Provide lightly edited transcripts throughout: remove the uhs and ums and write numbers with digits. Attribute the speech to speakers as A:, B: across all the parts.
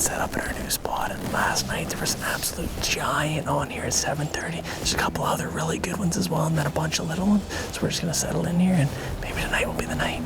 A: set up in our new spot, and last night there was an absolute giant on here at 7:30. There's a couple other really good ones as well, and then a bunch of little ones. So we're just gonna settle in here, and maybe tonight will be the night.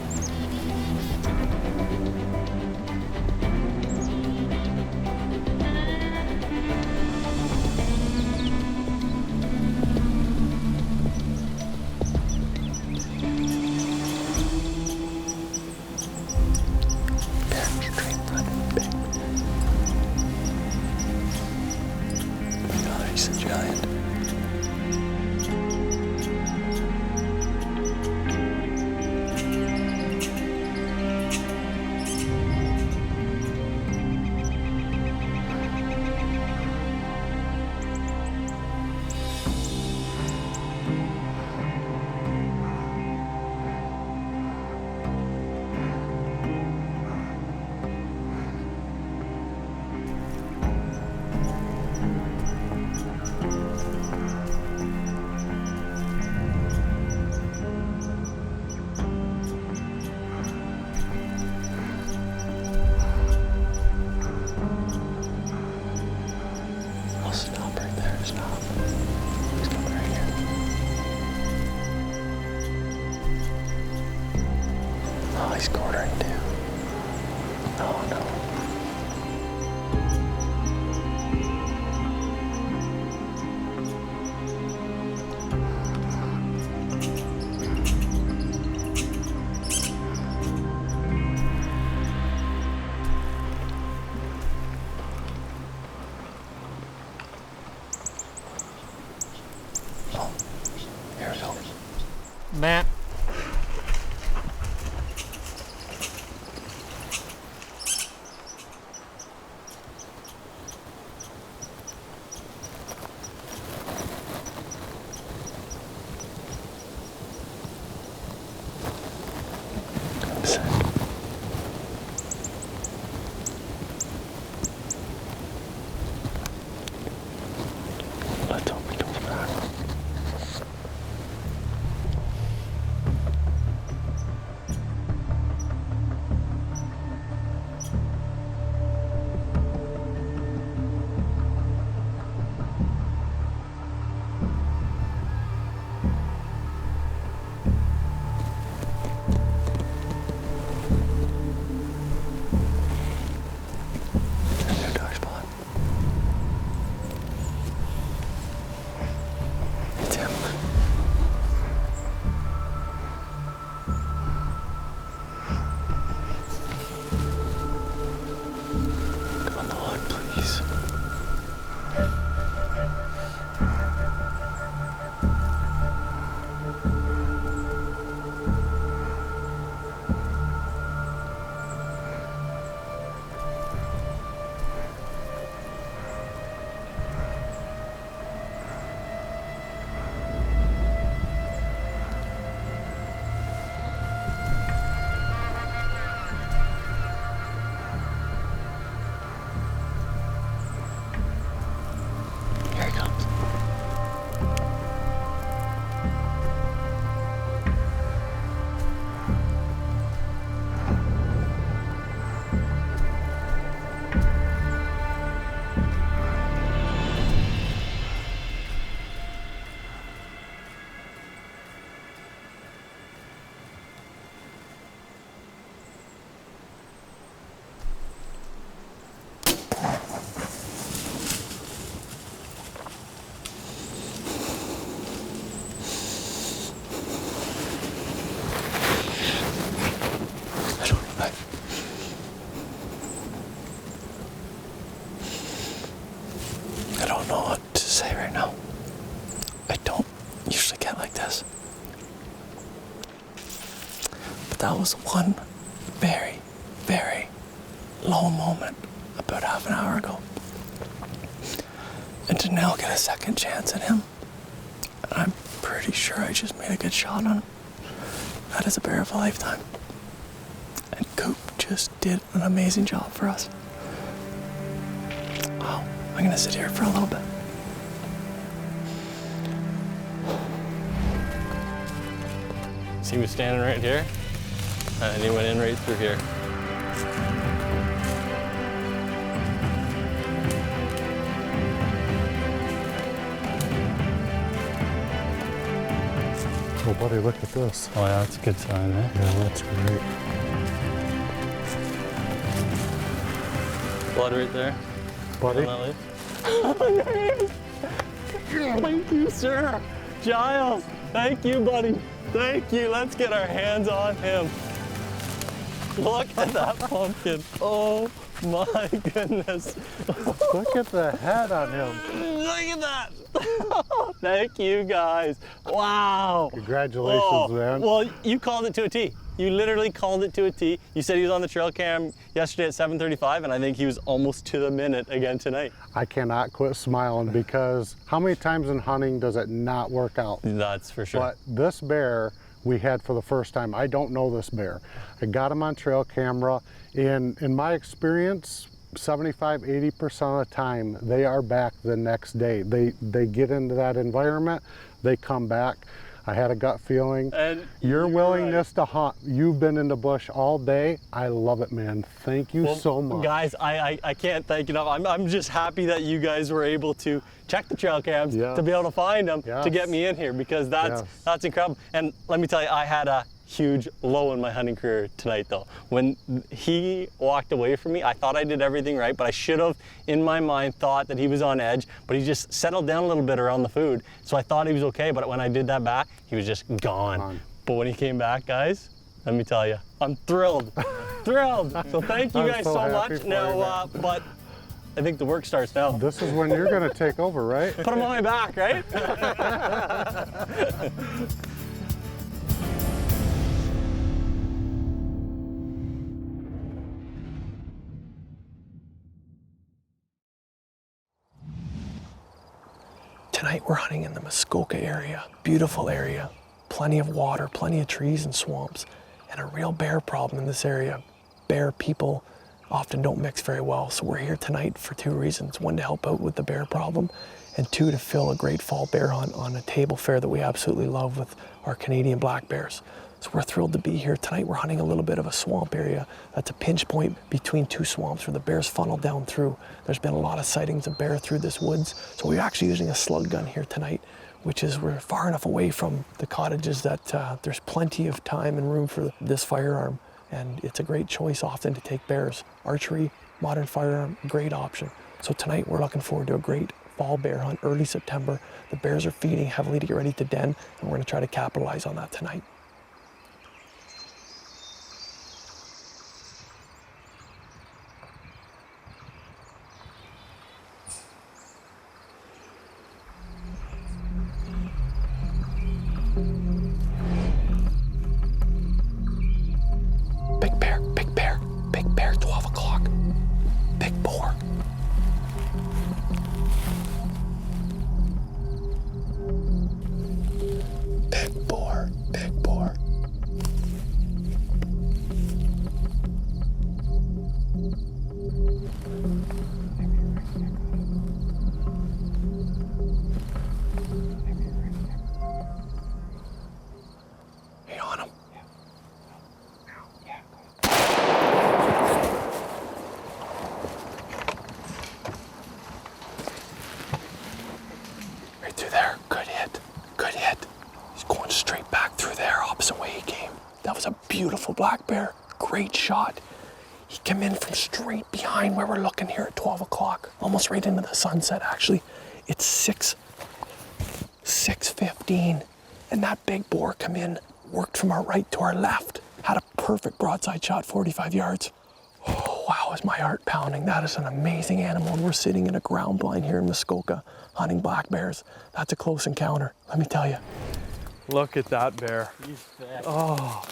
A: He's quartering too. Oh no. Oh, here we go.
B: Matt.
A: Let's hope he comes back. I don't know what to say right now. I don't usually get like this. But that was one very, very low moment about half an hour ago. And to now get a second chance at him, I'm pretty sure I just made a good shot on him. That is a bear of a lifetime. And Coop just did an amazing job for us. Wow, I'm gonna sit here for a little bit.
B: See me standing right here? And he went in right through here.
C: Oh, buddy, look at this.
B: Oh yeah, that's a good sign, eh?
C: Yeah, that's great.
B: Blood right there.
C: Buddy,
B: Thank you, sir. Giles, thank you, buddy. Thank you. Let's get our hands on him. Look at that pumpkin. Oh my goodness.
C: look at the head on him.
B: Look at that. Thank you, guys. Wow.
C: Congratulations, man.
B: Well, you called it to a T. You literally called it to a T. You said he was on the trail cam yesterday at 7:35, and I think he was almost to the minute again tonight.
C: I cannot quit smiling because how many times in hunting does it not work out?
B: That's for sure.
C: But this bear we had for the first time. I don't know this bear. I got him on trail camera, and in my experience, 75–80% of the time, they are back the next day. They get into that environment, they come back. I had a gut feeling.
B: And
C: your willingness to hunt, you've been in the bush all day. I love it, man. Thank you so much.
B: Guys, I can't thank you enough. I'm just happy that you guys were able to check the trail cams to be able to find them to get me in here, because that's incredible. And let me tell you, I had a huge low in my hunting career tonight though. When he walked away from me, I thought I did everything right, but I should have, in my mind, thought that he was on edge, but he just settled down a little bit around the food. So I thought he was okay, but when I did that back, he was just gone. But when he came back, guys, let me tell you, I'm thrilled, thrilled. So thank you guys so much. Now, but I think the work starts now.
C: This is when you're gonna take over, right?
B: Put him on my back, right?
A: Tonight we're hunting in the Muskoka area. Beautiful area. Plenty of water, plenty of trees and swamps, and a real bear problem in this area. Bear people often don't mix very well, so we're here tonight for two reasons. One, to help out with the bear problem, and two, to fill a great fall bear hunt on a table fare that we absolutely love with our Canadian black bears. So we're thrilled to be here tonight. We're hunting a little bit of a swamp area. That's a pinch point between two swamps where the bears funnel down through. There's been a lot of sightings of bear through this woods. So we're actually using a slug gun here tonight, which is we're far enough away from the cottages that there's plenty of time and room for this firearm. And it's a great choice often to take bears. Archery, modern firearm, great option. So tonight we're looking forward to a great fall bear hunt, early September. The bears are feeding heavily to get ready to den, and we're gonna try to capitalize on that tonight. Big bear, big bear, big bear, 12 o'clock. Big boar. Big boar, big boar. Hey, on him. Right through there. Good hit. Good hit. He's going straight back through there, opposite way he came. That was a beautiful black bear. Great shot. He came in from straight behind where we're looking here at 12 o'clock. Almost right into the sunset, actually. It's 6:15. And that big boar come in, worked from our right to our left. Had a perfect broadside shot, 45 yards. Oh, wow, is my heart pounding. That is an amazing animal. And we're sitting in a ground blind here in Muskoka hunting black bears. That's a close encounter, let me tell you.
D: Look at that bear. Oh,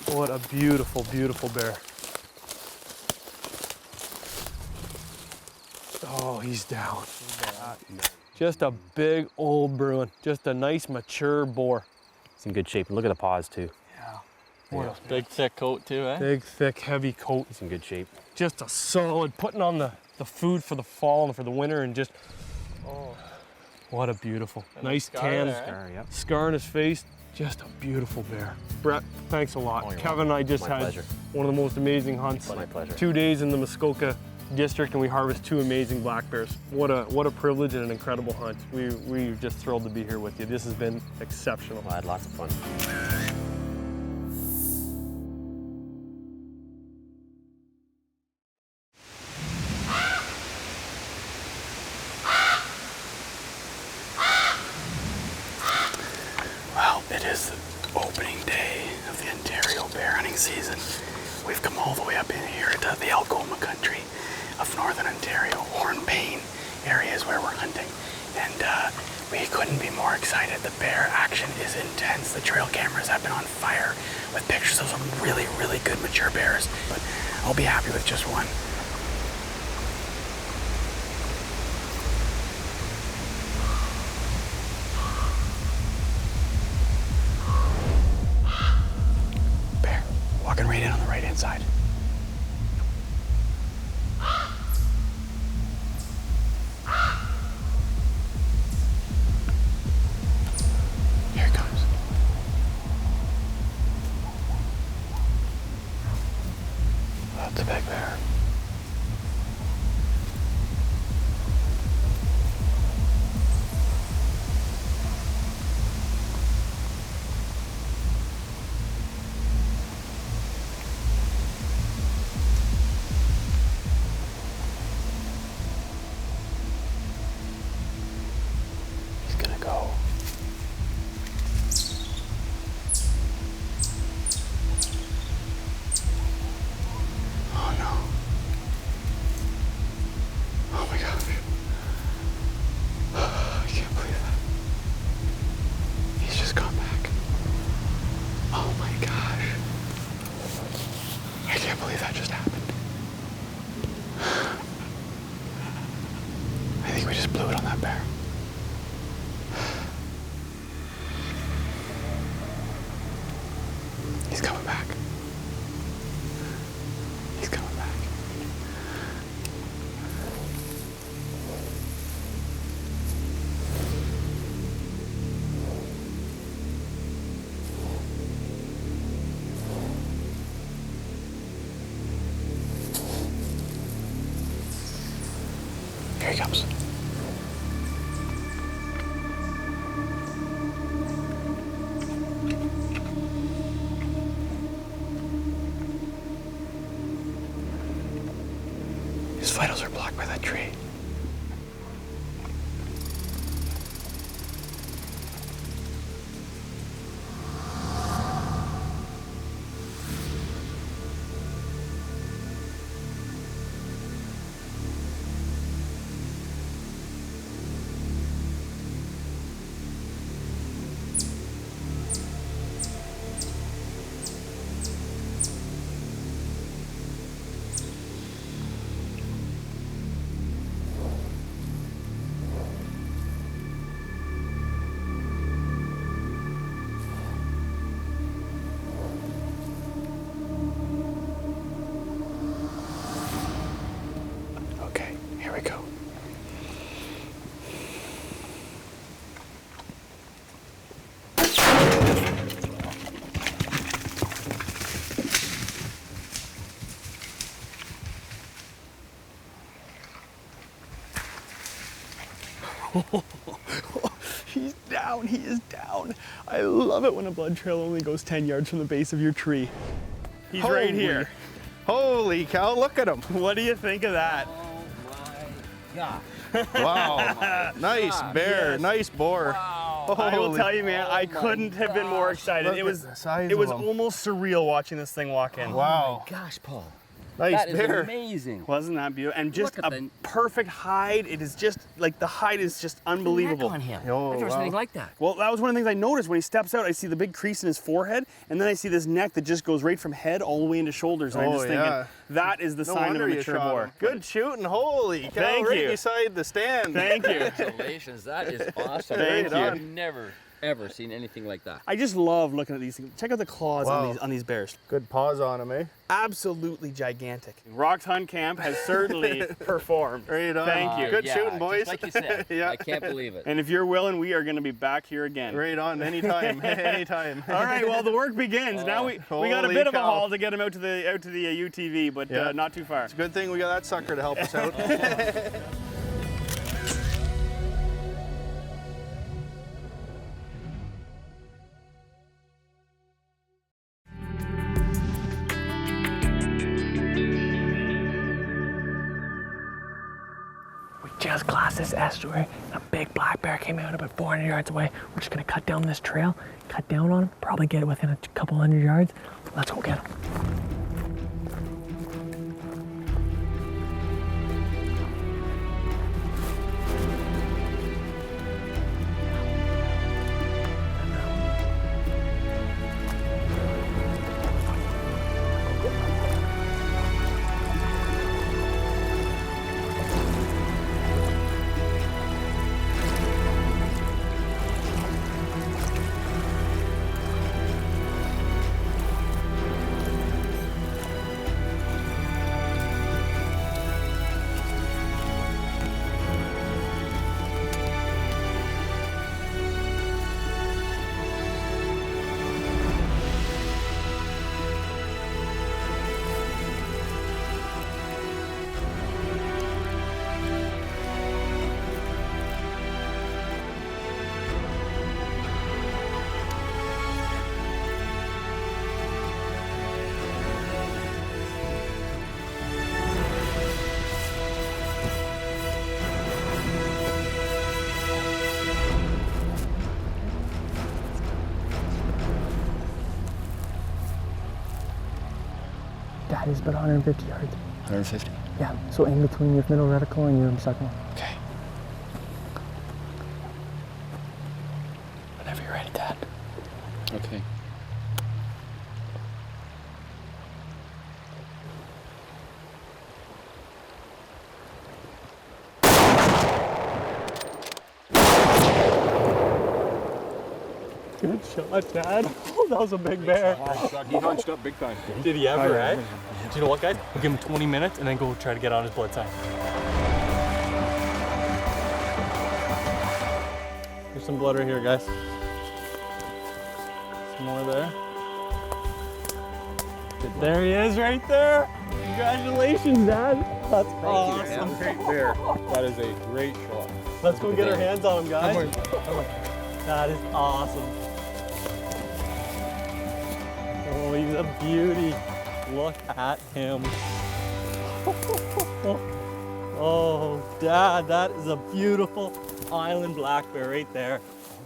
D: what a beautiful, beautiful bear. Oh, he's down. Just a big old Bruin. Just a nice mature boar.
E: It's in good shape. And look at the paws too.
D: Yeah.
B: What a big thick coat too, eh?
D: Big, thick, heavy coat.
E: It's in good shape.
D: Just a solid, putting on the food for the fall and for the winter, and just, oh, what a beautiful. Nice tan scar on his face. Just a beautiful bear. Brett, thanks a lot.
E: Oh,
D: Kevin and I just
E: My
D: had
E: pleasure.
D: one of the most amazing hunts.
E: My pleasure.
D: 2 days in the Muskoka district and we harvest 2 amazing black bears. What a privilege and an incredible hunt. We're just thrilled to be here with you. This has been exceptional.
E: I had lots of fun.
A: Well, it is the opening day of the Ontario bear hunting season. We've come all the way up in here to the Algoma country of Northern Ontario. Hornpain area is where we're hunting. And we couldn't be more excited. The bear action is intense. The trail cameras have been on fire with pictures of some really, really good mature bears. But I'll be happy with just one. Bear, walking right in on the right-hand side. Here he comes. That's a big bear. He's gonna go. Oh no. Oh my gosh. I can't believe that. He's just gone back. Oh my gosh. I can't believe that just happened. I think we just blew it on that bear. He's coming back. He's coming back. Here he comes. His vitals are blocked by that tree. Okay, here we go.
B: He's down, he is down. I love it when a blood trail only goes 10 yards from the base of your tree. He's right here.
F: Holy cow, look at him.
B: What do you think of that?
F: Wow. Nice bear,
B: Yes.
F: nice boar.
B: I will tell you, man, I couldn't have been more excited.
F: Look
B: It
F: at
B: was
F: the size
B: it was
F: of him.
B: almost surreal watching this thing walk in.
F: Wow.
G: Gosh, Paul.
F: Nice
G: That is
F: bear.
G: amazing.
B: Wasn't that beautiful? And just
G: Look at
B: a
G: the-
B: perfect hide. It is just like the hide is just unbelievable.
G: Neck on him.
F: Oh,
G: I've never seen
F: wow.
G: anything like that.
B: Well, that was one of the things I noticed when he steps out. I see the big crease in his forehead, and then I see this neck that just goes right from head all the way into shoulders. And I'm
F: Oh,
B: just
F: yeah.
B: thinking, that is the
F: No
B: sign of
F: wonder
B: a
F: you
B: mature
F: shot
B: boar.
F: him. Good shooting. Holy cow.
B: Thank
F: right
B: you.
F: beside the stand.
B: Thank you.
G: Congratulations, that is awesome.
B: Thank
F: you.
G: I've never, ever seen anything like that.
H: I just love looking at these things. Check out the claws on these bears.
F: Good paws on them, eh?
H: Absolutely gigantic. Rock's Hunt Camp has certainly performed.
F: Right on.
H: Thank you.
F: Good shooting, boys.
G: Just like you said.
F: Yeah.
G: I can't believe it.
H: And if you're willing, we are going to be back here again.
F: Right on, anytime, anytime.
H: All right, well, the work begins. Now we got a
F: Holy
H: bit of a
F: cow.
H: haul to get him out to the UTV, but
F: Yeah.
H: not too far.
F: It's a good thing we got that sucker to help us out.
A: We just crossed this estuary, and a big black bear came out about 400 yards away. We're just gonna cut down this trail, cut down on him, probably get it within a couple hundred yards. Let's go get him. That is about 150 yards.
E: 150.
A: Yeah, so in between your middle reticle and your second one.
E: Okay.
A: Whenever you're ready, Dad.
E: Okay.
B: Good shot, Dad. Oh, that was a big bear.
D: He hunched up big time.
B: Did he ever, eh? Do you know what, guys? We'll give him 20 minutes and then go try to get on his blood sign. There's some blood right here, guys. Some more there. There he is right there. Congratulations, Dad. That's awesome.
D: Great bear. That is a great shot.
B: Let's go get our hands on him, guys. That is awesome. Oh, he's a beauty. Look at him. Oh, Dad, that is a beautiful island black bear right there.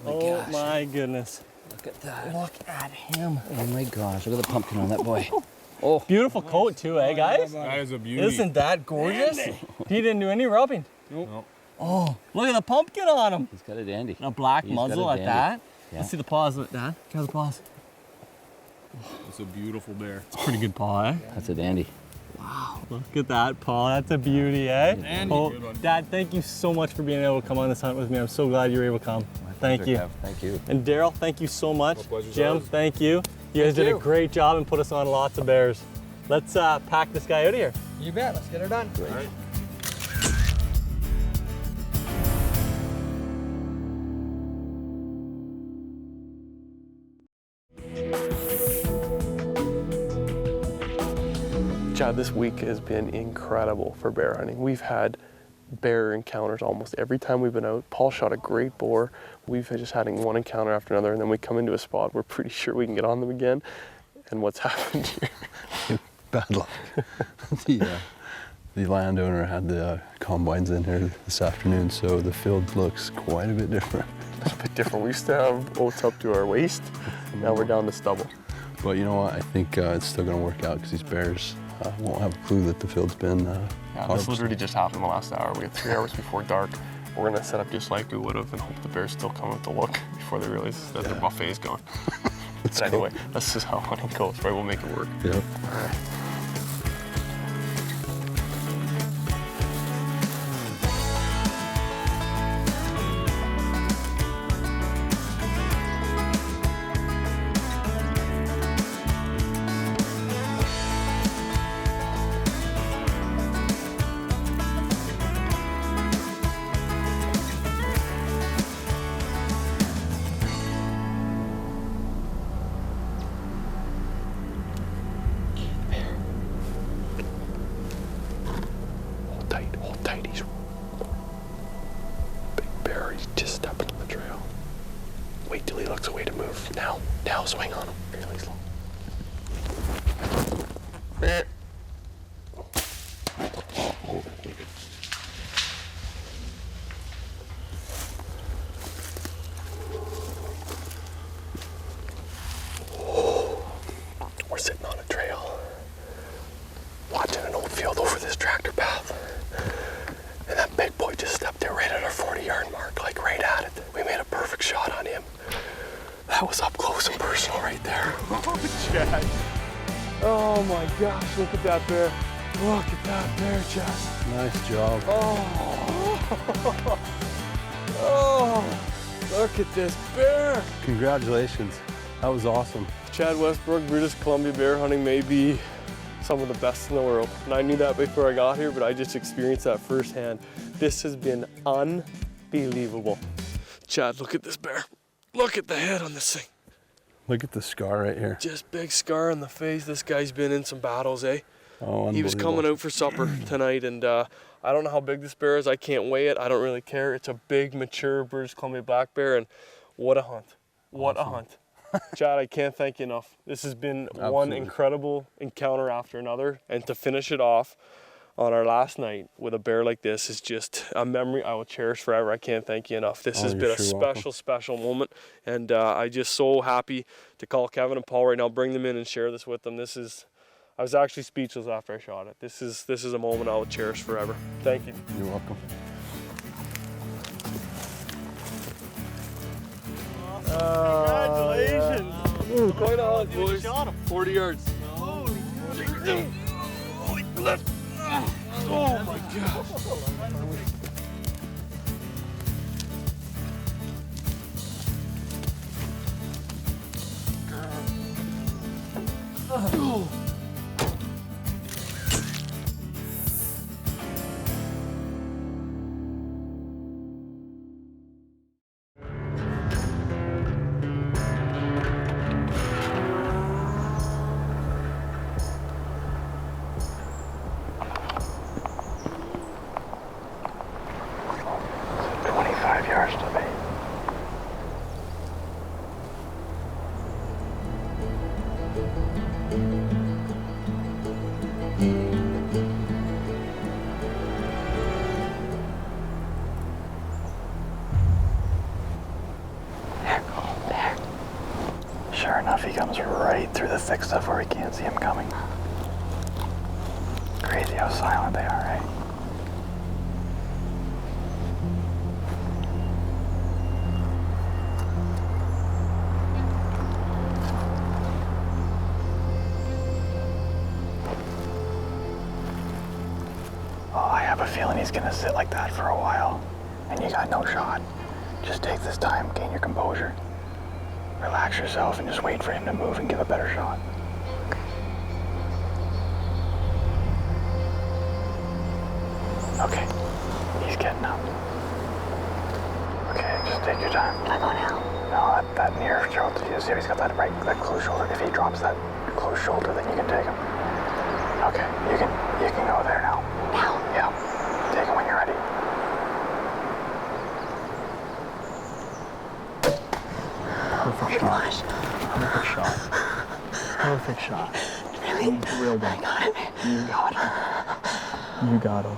B: Oh my goodness.
G: Look at that.
B: Look at him.
G: Oh my gosh, look at the pumpkin on that boy. Oh,
B: Beautiful coat too, eh, guys?
D: That is a beauty.
B: Isn't that gorgeous? He didn't do any rubbing.
D: Nope.
B: Oh, look at the pumpkin on him.
G: he's got a dandy.
B: And a black
G: He's got
B: muzzle
G: a
B: at
G: dandy.
B: that.
G: Yeah.
B: Let's see the paws of it, Dad. How's the paws?
D: It's a beautiful bear.
B: It's a pretty good paw, eh?
G: That's a dandy.
B: Look at that paw. That's a beauty, eh?
D: Dandy.
B: Oh,
D: Good one.
B: Dad, thank you so much for being able to come on this hunt with me. I'm so glad you were able to come. Thank you.
G: Thank you.
B: And Daryl, thank you so much.
D: My pleasure's
B: Jim,
D: ours.
B: thank you. You guys did a great job and put us on lots of bears. Let's pack this guy out of here.
I: You bet. Let's get her done.
D: All right.
J: Chad, this week has been incredible for bear hunting. We've had bear encounters almost every time we've been out. Paul shot a great boar. We've just had one encounter after another, and then we come into a spot we're pretty sure we can get on them again. And what's happened here?
K: Bad luck. The landowner had the combines in here this afternoon, so the field looks quite a bit different.
J: It's a bit different. We used to have oats up to our waist, and now we're down to stubble.
K: But you know what? I think it's still going to work out because these bears won't have a clue that the field's been
J: Yeah, this
K: harvested.
J: literally just happened in the last hour. We had 3 hours before dark. We're gonna set up just like we would have and hope the bears still come out to look before they realize that their buffet is gone. But anyway, this is how hunting goes, right? We'll make it work.
K: Yep.
J: All right. looks away to move. Now swing on him. Really slow. We're sitting on a trail, watching an old field over this tractor path. And that big boy just stepped there right at our 40-yard mark, like right at it. We made a perfect shot on him. That was up close and personal right there.
D: Oh, Chad. Oh my gosh, look at that bear. Look at that bear, Chad.
K: Nice job.
D: Oh. Oh, look at this bear.
K: Congratulations. That was awesome.
J: Chad Westbrook, British Columbia bear hunting may be some of the best in the world. And I knew that before I got here, but I just experienced that firsthand. This has been unbelievable. Chad, look at this bear. Look at the head on this thing.
K: Look at the scar right here.
J: Just big scar on the face. This guy's been in some battles, eh?
K: Oh,
J: he was coming out for supper tonight, and I don't know how big this bear is. I can't weigh it. I don't really care. It's a big, mature British Columbia black bear, and what a hunt. What a hunt. Chad, I can't thank you enough. This has been one incredible encounter after another, and to finish it off on our last night with a bear like this is just a memory I will cherish forever. I can't thank you enough. This has been a special moment, and I'm just so happy to call Kevin and Paul right now, bring them in and share this with them. I was actually speechless after I shot it. This is a moment I will cherish forever. Thank you.
K: You're welcome.
H: Congratulations.
J: Ooh, quite a hunt,
H: You
J: boys.
H: shot him.
J: 40 yards.
H: Holy
D: Oh my gosh. Oh.
A: Sure enough, he comes right through the thick stuff where we can't see him coming. Crazy how silent they are, right? Oh, I have a feeling he's gonna sit like that for a while, and you got no shot. Just take this time, gain your composure. Relax yourself and just wait for him to move and give a better shot. Okay, he's getting up. Okay, just take your time. Can I go now? No, that near shoulder. You see, he's got that closed shoulder. If he drops that closed shoulder, then you can take him. Okay, you can go there now. Now? Yeah. Take him when you're ready. Perfect shot. Perfect shot. Perfect shot. Really? Real done. I got him. You got him. You got him.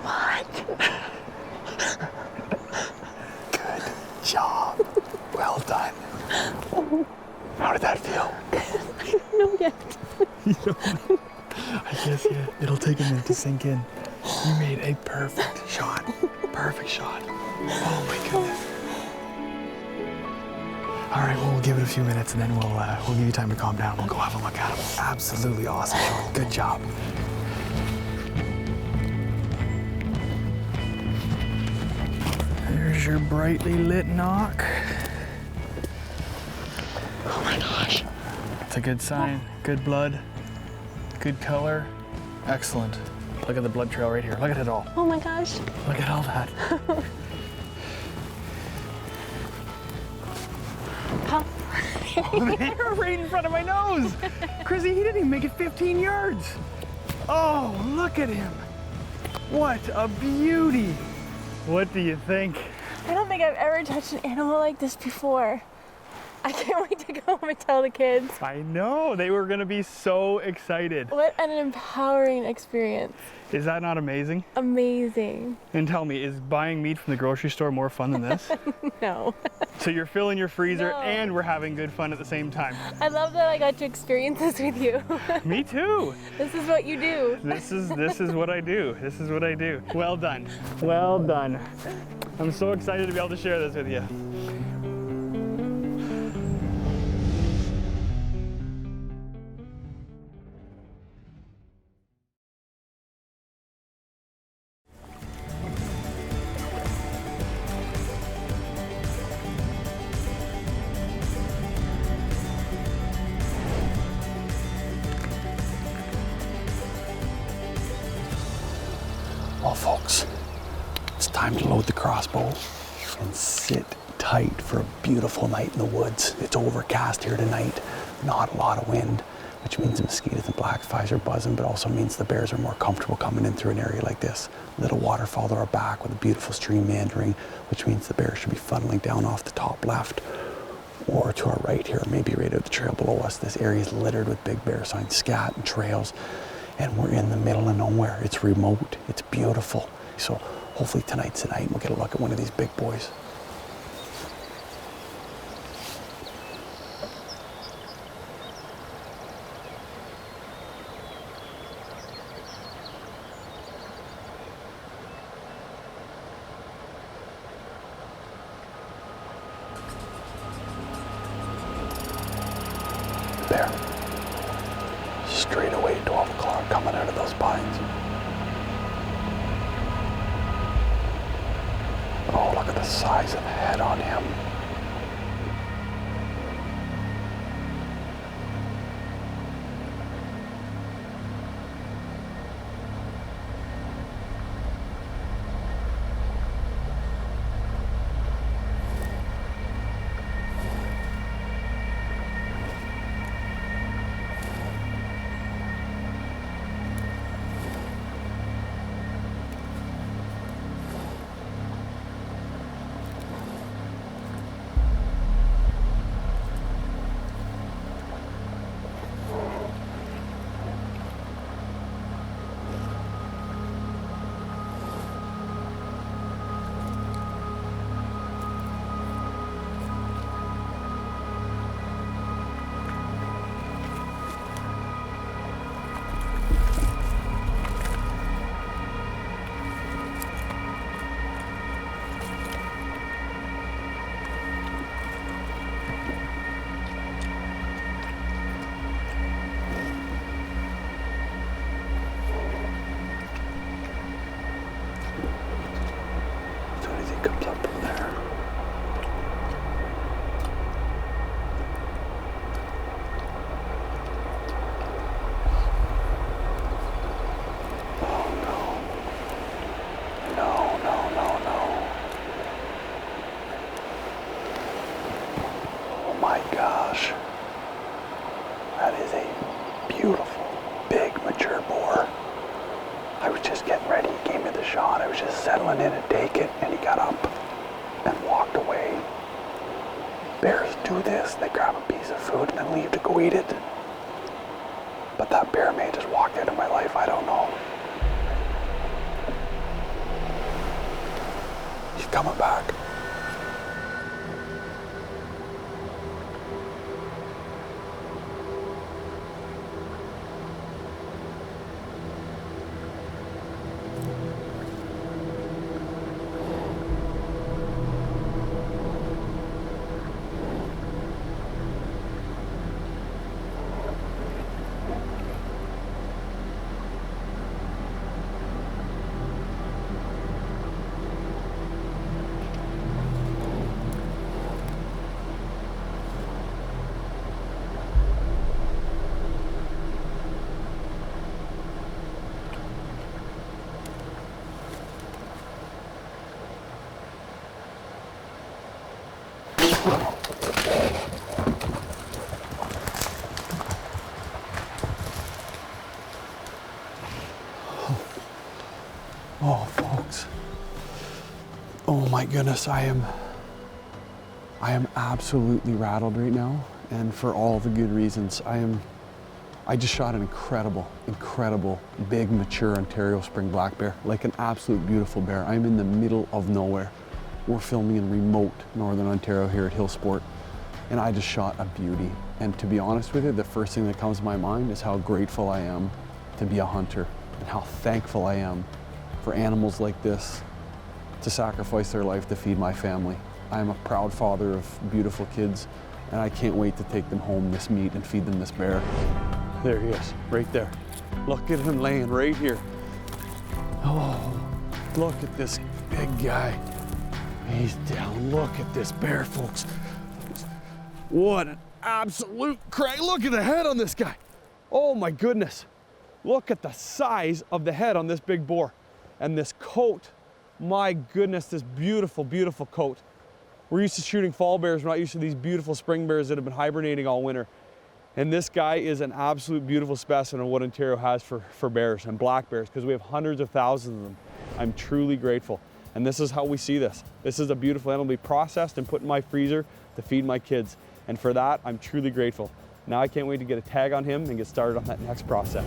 A: What? Good job. Well done. How did that feel?
I: I don't know yet.
A: You don't know? I guess, yeah. It'll take a minute to sink in. You made a perfect shot. Perfect shot. Oh my goodness. All right, well, we'll give it a few minutes and then we'll give you time to calm down. We'll go have a look at him. Absolutely awesome shot. Good job. There's your brightly lit knock. Oh my gosh. It's a good sign. Good blood. Good color. Excellent. Look at the blood trail right here. Look at it all.
I: Oh my gosh.
A: Look at all that. They're right in front of my nose. Chrissy, he didn't even make it 15 yards. Oh, look at him. What a beauty. What do you think?
I: I don't think I've ever touched an animal like this before. I can't wait to go home and tell the kids.
H: I know, they were gonna be so excited.
I: What an empowering experience.
H: Is that not amazing?
I: Amazing.
H: And tell me, is buying meat from the grocery store more fun than this?
I: No.
H: So you're filling your freezer and we're having good fun at the same time.
I: I love that I got to experience this with you.
H: Me too.
I: This is what you do.
H: This is what I do. This is what I do. Well done. Well done. I'm so excited to be able to share this with you.
A: Well, folks, it's time to load the crossbow and sit tight for a beautiful night in the woods. It's overcast here tonight, not a lot of wind, which means the mosquitoes and black flies are buzzing, but also means the bears are more comfortable coming in through an area like this. Little waterfall to our back with a beautiful stream meandering, which means the bears should be funneling down off the top left or to our right here, maybe right out the trail below us. This area is littered with big bear signs, scat and trails. And we're in the middle of nowhere. It's remote, it's beautiful. So hopefully tonight's the night and we'll get a look at one of these big boys. There. Straight away, 12 o'clock, coming out of those pines. Oh, look at the size of the head on him. Settling in and take it, and he got up and walked away. Bears do this, they grab a piece of food and then leave to go eat it. But that bear may just walk out of my life, I don't know. He's coming back. Oh, folks. Oh
L: my goodness, I am absolutely rattled right now, and for all the good reasons. I just shot an incredible, big, mature Ontario spring black bear, like an absolute beautiful bear. I'm in the middle of nowhere. We're filming in remote Northern Ontario here at Hill Sport, and I just shot a beauty. And to be honest with you, the first thing that comes to my mind is how grateful I am to be a hunter, and how thankful I am for animals like this to sacrifice their life to feed my family. I am a proud father of beautiful kids, and I can't wait to take them home this meat and feed them this bear. There he is, right there. Look at him laying right here. Oh, look at this big guy. He's down. Look at this bear, folks. What an absolute crack. Look at the head on this guy. Oh my goodness. Look at the size of the head on this big boar. And this coat, my goodness, this beautiful, beautiful coat. We're used to shooting fall bears. We're not used to these beautiful spring bears that have been hibernating all winter. And this guy is an absolute beautiful specimen of what Ontario has for bears and black bears, because we have hundreds of thousands of them. I'm truly grateful. And this is how we see this. This is a beautiful animal to be processed and put in my freezer to feed my kids. And for that, I'm truly grateful. Now I can't wait to get a tag on him and get started on that next process.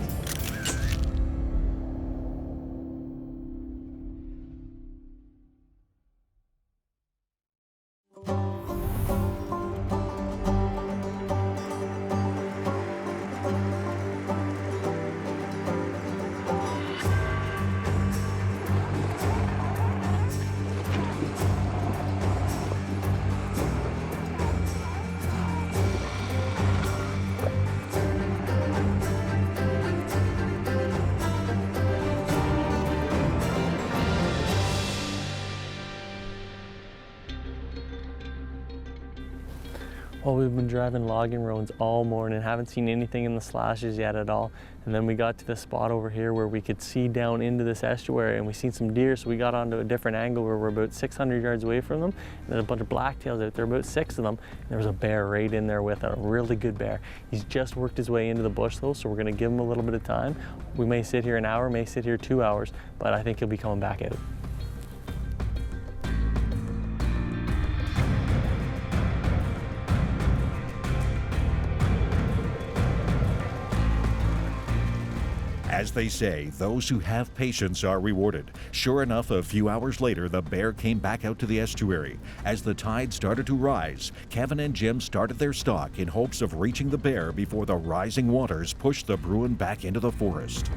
B: Well, we've been driving logging roads all morning, haven't seen anything in the slashes yet at all. And then we got to this spot over here where we could see down into this estuary, and we seen some deer, so we got onto a different angle where we're about 600 yards away from them. And there's a bunch of blacktails out there, about 6 of them. And there was a bear right in there with a really good bear. He's just worked his way into the bush though, so we're gonna give him a little bit of time. We may sit here an hour, may sit here 2 hours, but I think he'll be coming back out.
M: As they say, those who have patience are rewarded. Sure enough, a few hours later, the bear came back out to the estuary. As the tide started to rise, Kevin and Jim started their stalk in hopes of reaching the bear before the rising waters pushed the Bruin back into the forest.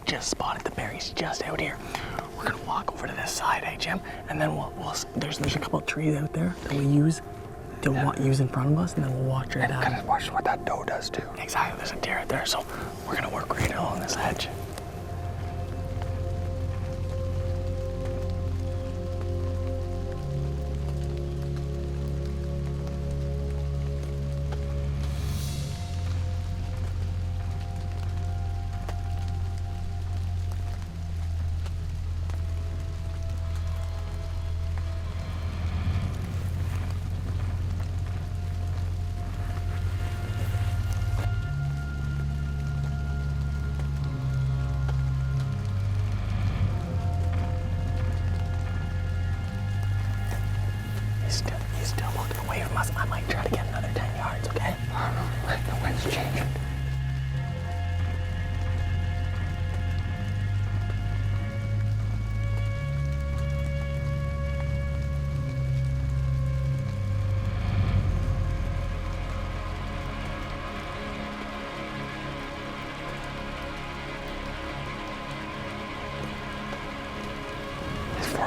A: Just spotted the bear. He's just out here. We're gonna walk over to this side, eh, Jim? And then there's a couple of trees out there that we use in front of us, and then we'll walk right down.
N: And watch what that doe does too.
A: Exactly. There's a deer out there, so we're gonna work right along this edge. He's still looking away from us. I might try to get another 10 yards, okay?
N: The wind's changing.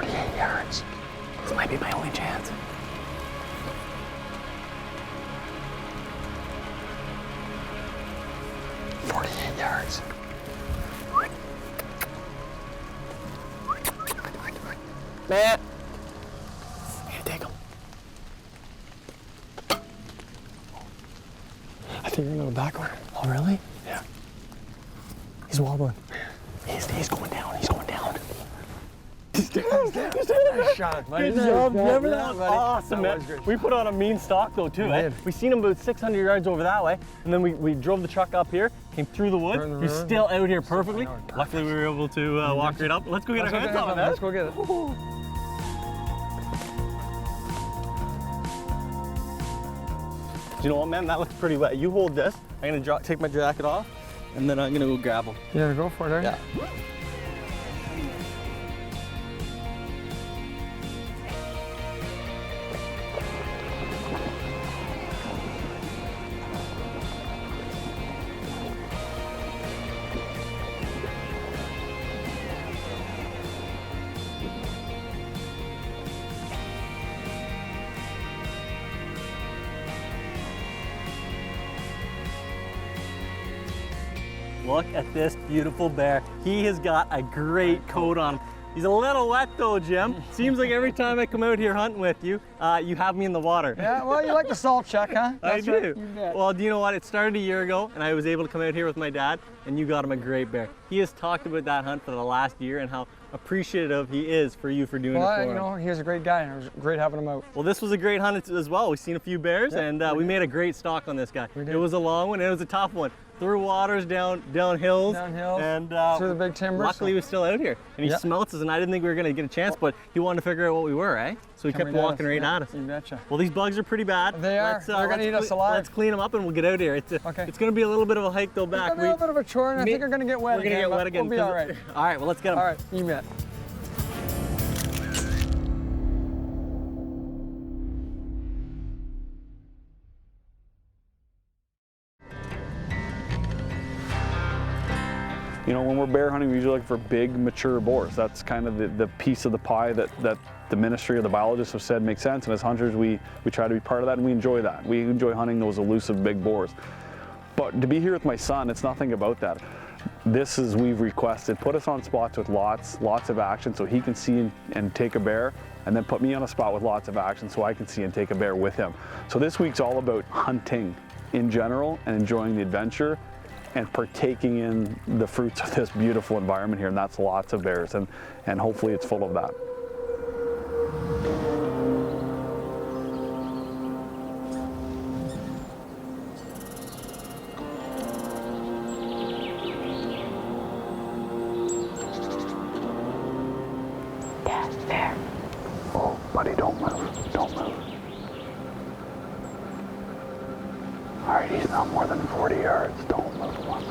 N: 48 yards.
A: This might be my only chance.
N: Yards.
A: Man! I need to take him. I think you're gonna go backward. Oh, really? Yeah. He's wobbling. He's going down. He's going down.
B: He's down. Nice shot. Good job. Remember that? Awesome, man. We put on a mean stalk though too, eh? We seen him about 600 yards over that way, and then we drove the truck up here, came through the woods. He's still out here perfectly. Luckily we were able to walk right up. Let's go get our hands on him, man.
H: Let's go get it.
B: Do you know what, man? That looks pretty wet. You hold this. I'm gonna take my jacket off, and then I'm gonna go grab him.
H: Yeah, go for it, eh?
B: Yeah. Look at this beautiful bear. He has got a great coat on. He's a little wet though, Jim. Seems like every time I come out here hunting with you, you have me in the water.
H: Yeah, well, you like the salt check, huh?
B: I do. Well, do you know what? It started a year ago, and I was able to come out here with my dad, and you got him a great bear. He has talked about that hunt for the last year and how appreciative he is for you for doing it for him.
H: Well, you know, he was a great guy, and it was great having him out.
B: Well, this was a great hunt as well. We've seen a few bears, and we made a great stalk on this guy. It was a long one, and it was a tough one. Through waters, down hills, and
H: through the big timber.
B: Luckily, he was still out here, and he smelt us, and I didn't think we were going to get a chance, but he wanted to figure out what we were, eh? So he kept walking right at us.
H: You betcha.
B: Well, these bugs are pretty bad.
H: They are. They're going to eat us alive.
B: Let's clean them up, and we'll get out here. It's going to be a little bit of a hike though back.
H: It's going to be a little bit of a chore, and I think we're going to get wet again.
B: We're going to get wet again.
H: We'll be all right.
B: All right. Well, let's get them.
H: All right. You bet.
O: You know, when we're bear hunting, we usually look for big, mature boars. That's kind of the piece of the pie that the ministry or the biologists have said makes sense. And as hunters, we try to be part of that, and we enjoy that. We enjoy hunting those elusive big boars. But to be here with my son, it's nothing about that. This is, we've requested, put us on spots with lots of action so he can see and take a bear, and then put me on a spot with lots of action so I can see and take a bear with him. So this week's all about hunting in general and enjoying the adventure and partaking in the fruits of this beautiful environment here, and that's lots of bears, and hopefully it's full of that.
N: Yeah, there. Oh, buddy, don't move, don't move. All right, he's not more than 40 yards. Don't move him up.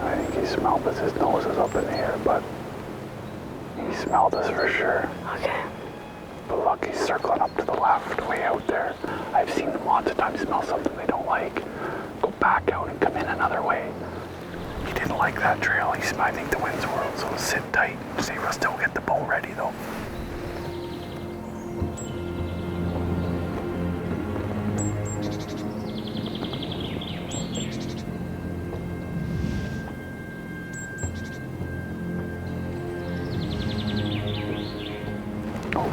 N: I think he smelled us. His nose is up in the air, but he smelled us for sure. Okay. But look, he's circling up to the left, way out there. I've seen them lots of times smell something they don't like, go back out and come in another way. He didn't like that trail. I think the wind's whirled, so sit tight. See, we'll still get the bow ready though.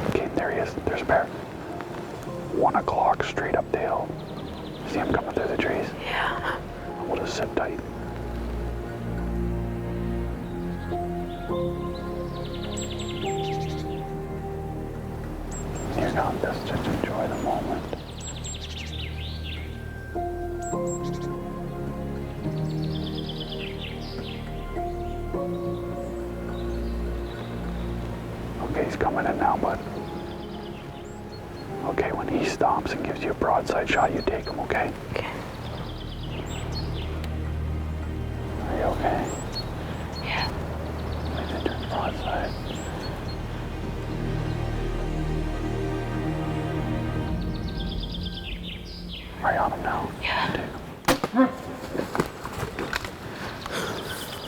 N: Okay, there he is. There's a bear. 1 o'clock straight up the hill. See him coming through the trees? Yeah. We'll just sit tight. You're not just enjoy the moment. Okay, he's coming in now, bud. Okay, when he stops and gives you a broadside shot, you take him, okay? Okay. Are you okay? Yeah. Wait, they turn broadside. Are you on him now? Yeah. Take him.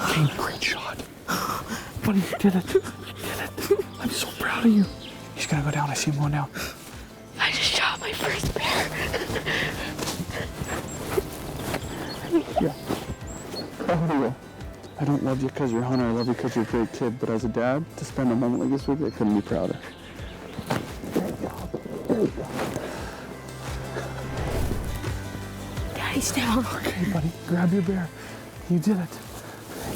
L: Okay, great shot. Buddy, you did it. You did it. I'm so proud of you. He's gonna go down. I see him going down.
I: I just shot my first bear.
L: Yeah. Proud of you. I don't love you because you're a hunter. I love you because you're a great kid. But as a dad, to spend a moment like this with you, I couldn't be prouder.
I: Daddy's down.
L: Okay, buddy, grab your bear. You did it.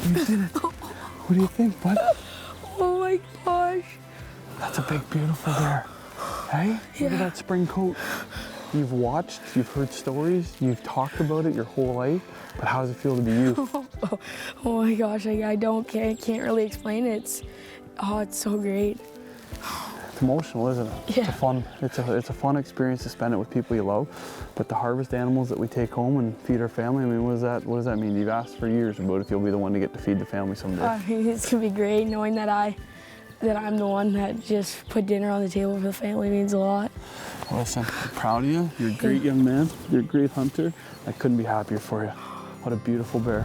L: You did it. What do you think, bud?
I: Oh my gosh.
L: That's a big, beautiful bear. Hey, look at that spring coat. You've watched, you've heard stories, you've talked about it your whole life, but how does it feel to be you?
I: Oh my gosh, I can't really explain it. It's so great.
L: It's emotional, isn't it?
I: Yeah.
L: It's a fun experience to spend it with people you love. But the harvest animals that we take home and feed our family, I mean, what does that mean? You've asked for years about if you'll be the one to get to feed the family someday.
I: I mean, it's gonna be great knowing that I'm the one that just put dinner on the table for the family means a lot.
L: Well, listen, I'm proud of you. You're a great young man. You're a great hunter. I couldn't be happier for you. What a beautiful bear.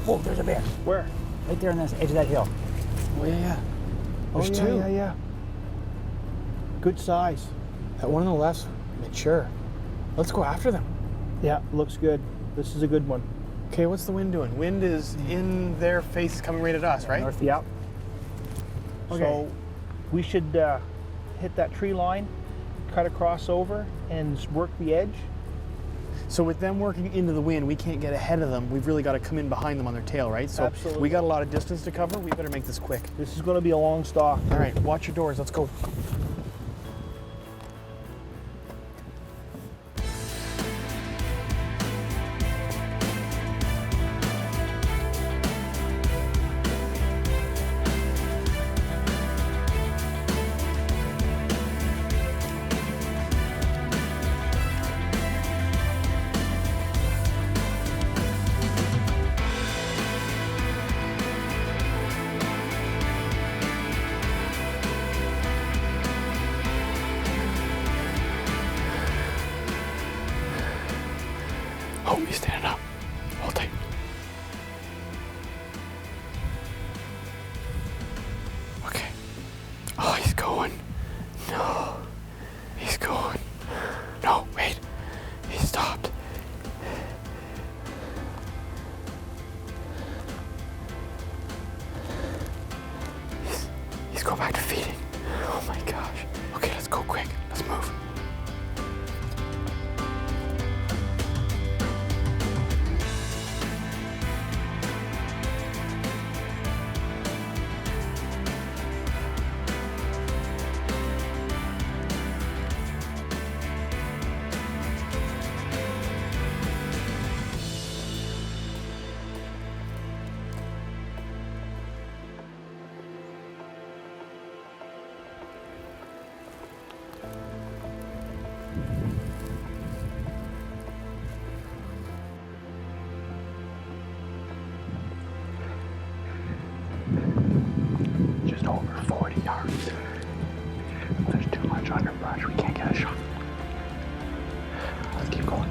P: Whoa, there's a bear.
F: Where?
P: Right there on this edge of that hill.
L: Oh, yeah.
P: There's two.
F: Yeah. Good size.
P: That one on the left's mature. Let's go after them.
F: Yeah, looks good. This is a good one.
P: Okay, what's the wind doing? Wind is in their face coming right at us, right?
F: Northeast. Yeah.
P: Okay.
F: So we should hit that tree line, cut across over, and work the edge.
P: So with them working into the wind, we can't get ahead of them. We've really got to come in behind them on their tail, right? So
F: Absolutely.
P: we got a lot of distance to cover. We better make this quick.
F: This is going to be a long stalk.
P: All right, watch your doors. Let's go.
L: Oh, he's standing up. Hold tight. Okay. Oh, he's going. No. He's going. No, wait. He stopped. He's going back to feeding. Oh my gosh. Okay, let's go quick. Let's move.
N: Just over 40 yards. There's too much underbrush. We can't get a shot. Let's keep going.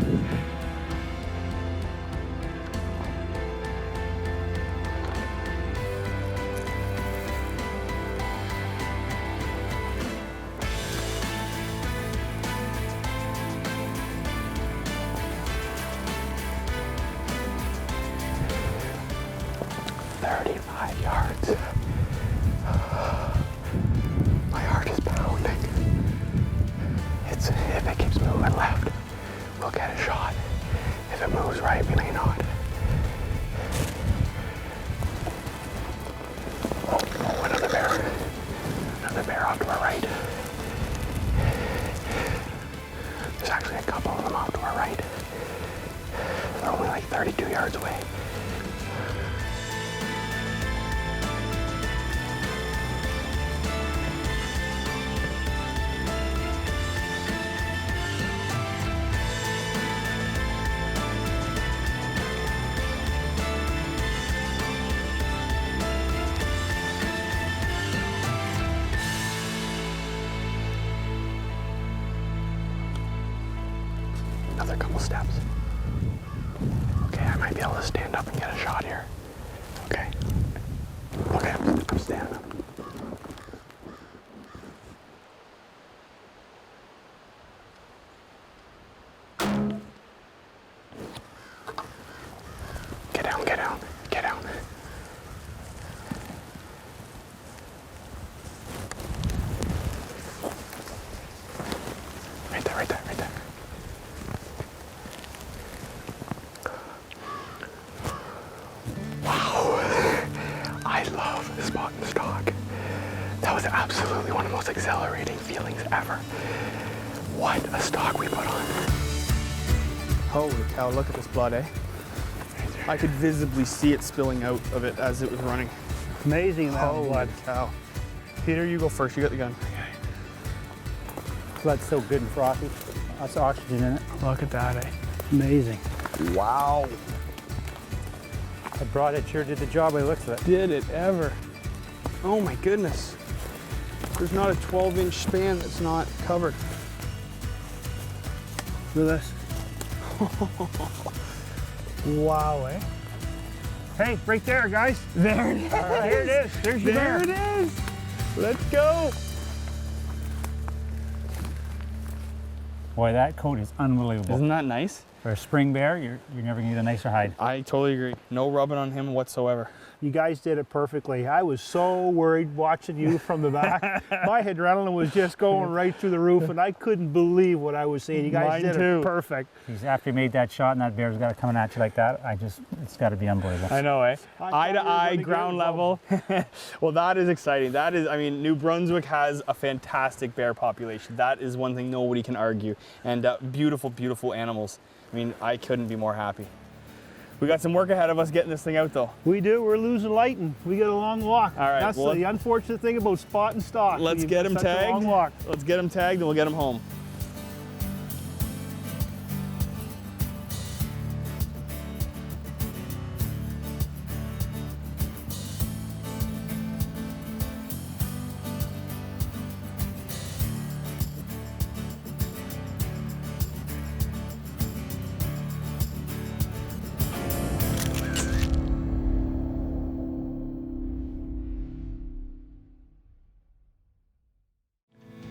N: Yards. My heart is pounding. If it keeps moving left, we'll get a shot. If it moves right, we may not. Oh, another bear. Another bear off to our right. There's actually a couple of them off to our right. They're only like 32 yards away. another couple steps. Okay, I might be able to stand up and get a shot here. Okay. Okay, I'm standing up. Get down, get down, get down. Right there, right there, right there. Wow. I love spot and stalk. That was absolutely one of the most exhilarating feelings ever. What a stalk we put on.
P: Holy cow, look at this blood, eh? I could visibly see it spilling out of it as it was running.
Q: Amazing amount of blood.
P: Cow. Peter, you go first. You got the gun.
Q: Blood's so good and frothy. Lots of oxygen in it.
P: Look at that, eh?
Q: Amazing.
P: Wow.
Q: That broadhead sure did the job by the looks of it.
P: Did it ever. Oh my goodness. There's not a 12-inch span that's not covered. Look at this. Wow, eh?
Q: Hey, right there, guys.
P: There it is.
Q: All right, here it is. There's your bear.
P: There it is. Let's go.
Q: Boy, that coat is unbelievable.
H: Isn't that nice?
Q: For a spring bear, you're never gonna get a nicer hide.
H: I totally agree. No rubbing on him whatsoever.
F: You guys did it perfectly. I was so worried watching you from the back. My adrenaline was just going right through the roof, and I couldn't believe what I was seeing. You guys did it perfect.
Q: After you made that shot and that bear's got coming at you like that, it's got to be unbelievable.
H: I know, eh? Eye to eye, ground level. Well, that is exciting. That is, I mean, New Brunswick has a fantastic bear population. That is one thing nobody can argue. And beautiful, beautiful animals. I mean, I couldn't be more happy. We got some work ahead of us getting this thing out though.
F: We do, we're losing light and we got a long walk.
H: All right.
F: That's the unfortunate thing about spot and stalk.
H: Let's get him tagged.
F: Long walk.
H: Let's get him tagged and we'll get him home.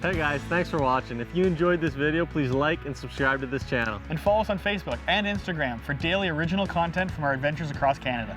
B: Hey guys, thanks for watching. If you enjoyed this video, please like and subscribe to this channel.
H: And follow us on Facebook and Instagram for daily original content from our adventures across Canada.